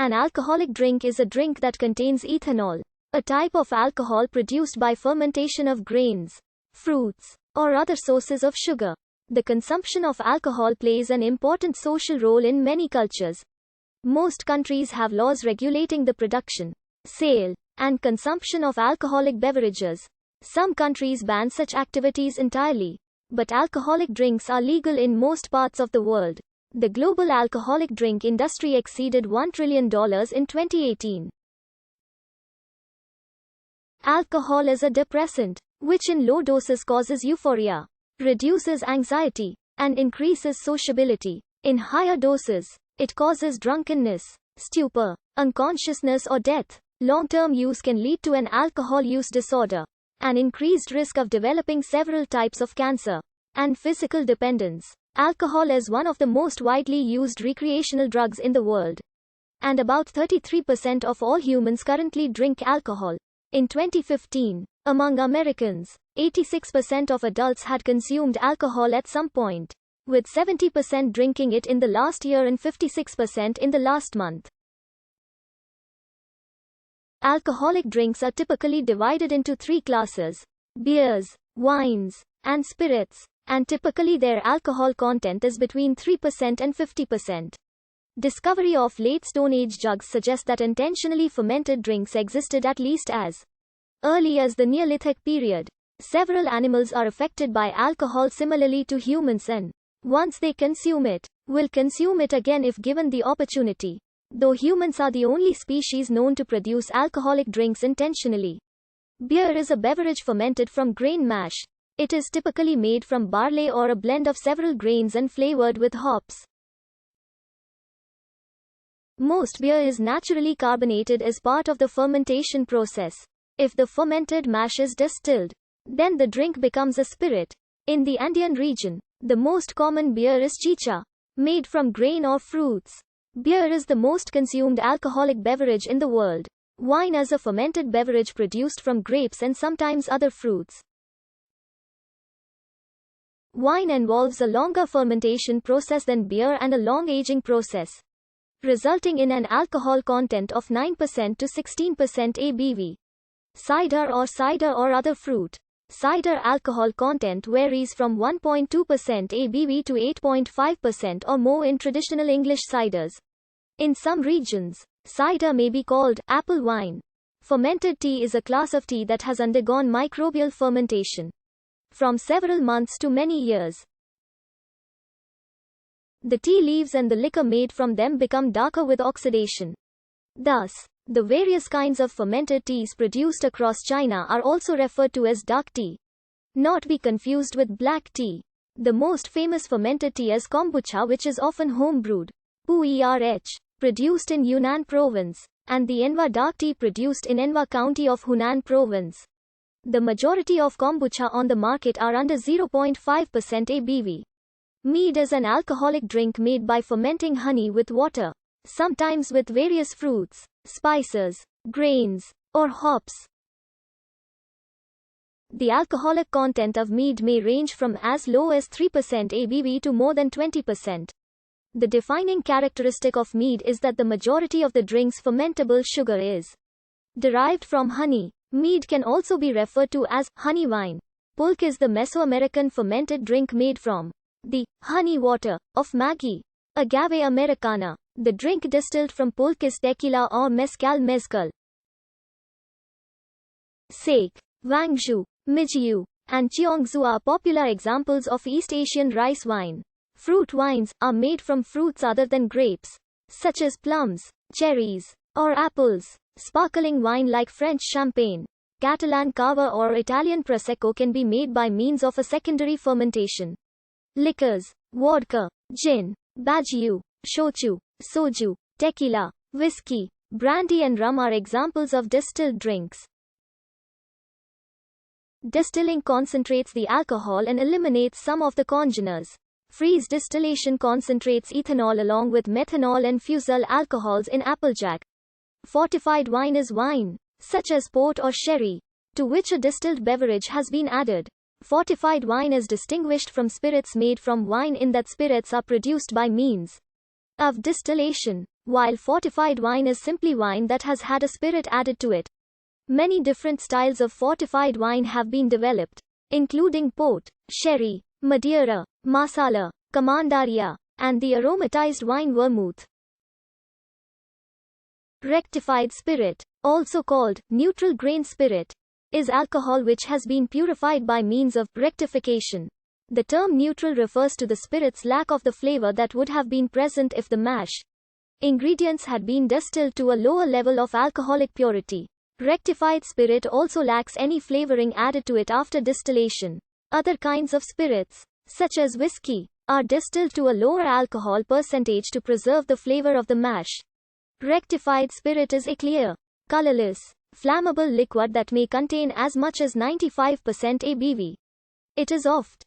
An alcoholic drink is a drink that contains ethanol, a type of alcohol produced by fermentation of grains, fruits, or other sources of sugar. The consumption of alcohol plays an important social role in many cultures. Most countries have laws regulating the production, sale, and consumption of alcoholic beverages. Some countries ban such activities entirely, but alcoholic drinks are legal in most parts of the world. The global alcoholic drink industry exceeded $1 trillion in 2018. Alcohol is a depressant, which in low doses causes euphoria, reduces anxiety, and increases sociability. In higher doses, it causes drunkenness, stupor, unconsciousness, or death. Long-term use can lead to an alcohol use disorder, an increased risk of developing several types of cancer, and physical dependence. Alcohol is one of the most widely used recreational drugs in the world, and about 33% of all humans currently drink alcohol. In 2015, among Americans, 86% of adults had consumed alcohol at some point, with 70% drinking it in the last year and 56% in the last month. Alcoholic drinks are typically divided into three classes: beers, wines, and spirits, and typically their alcohol content is between 3% and 50%. Discovery of late Stone Age jugs suggests that intentionally fermented drinks existed at least as early as the Neolithic period. Several animals are affected by alcohol similarly to humans and, once they consume it, will consume it again if given the opportunity. Though humans are the only species known to produce alcoholic drinks intentionally. Beer is a beverage fermented from grain mash. It is typically made from barley or a blend of several grains and flavored with hops. Most beer is naturally carbonated as part of the fermentation process. If the fermented mash is distilled, then the drink becomes a spirit. In the Andean region, the most common beer is chicha, made from grain or fruits. Beer is the most consumed alcoholic beverage in the world. Wine is a fermented beverage produced from grapes and sometimes other fruits. Wine involves a longer fermentation process than beer and a long aging process, resulting in an alcohol content of 9% to 16% ABV. Cider or other fruit. Cider alcohol content varies from 1.2% ABV to 8.5% or more in traditional English ciders. In some regions, cider may be called apple wine. Fermented tea is a class of tea that has undergone microbial fermentation from several months to many years. The tea leaves and the liquor made from them become darker with oxidation. Thus, the various kinds of fermented teas produced across China are also referred to as dark tea. Not be confused with black tea. The most famous fermented tea is kombucha, which is often homebrewed, produced in Yunnan province, and the Enva dark tea produced in Enva county of Hunan province. The majority of kombucha on the market are under 0.5% ABV. Mead is an alcoholic drink made by fermenting honey with water, sometimes with various fruits, spices, grains, or hops. The alcoholic content of mead may range from as low as 3% ABV to more than 20%. The defining characteristic of mead is that the majority of the drink's fermentable sugar is derived from honey. Mead can also be referred to as honey wine. Pulque is the Mesoamerican fermented drink made from the honey water of Maggi, Agave Americana. The drink distilled from pulque is tequila or mezcal. Sake, Wangzhou, Mijiu, and Cheongzu are popular examples of East Asian rice wine. Fruit wines are made from fruits other than grapes, such as plums, cherries, or apples. Sparkling wine like French champagne, Catalan cava or Italian prosecco can be made by means of a secondary fermentation. Liquors, vodka, gin, baijiu, shochu, soju, tequila, whiskey, brandy and rum are examples of distilled drinks. Distilling concentrates the alcohol and eliminates some of the congeners. Freeze distillation concentrates ethanol along with methanol and fusel alcohols in applejack. Fortified wine is wine, such as port or sherry, to which a distilled beverage has been added. Fortified wine is distinguished from spirits made from wine in that spirits are produced by means of distillation, while fortified wine is simply wine that has had a spirit added to it. Many different styles of fortified wine have been developed, including port, sherry, Madeira, Marsala, Commandaria, and the aromatized wine vermouth. Rectified spirit, also called neutral grain spirit, is alcohol which has been purified by means of rectification. The term neutral refers to the spirit's lack of the flavor that would have been present if the mash ingredients had been distilled to a lower level of alcoholic purity. Rectified spirit also lacks any flavoring added to it after distillation. Other kinds of spirits, such as whiskey, are distilled to a lower alcohol percentage to preserve the flavor of the mash. Rectified spirit is a clear, colorless, flammable liquid that may contain as much as 95% ABV. It is oft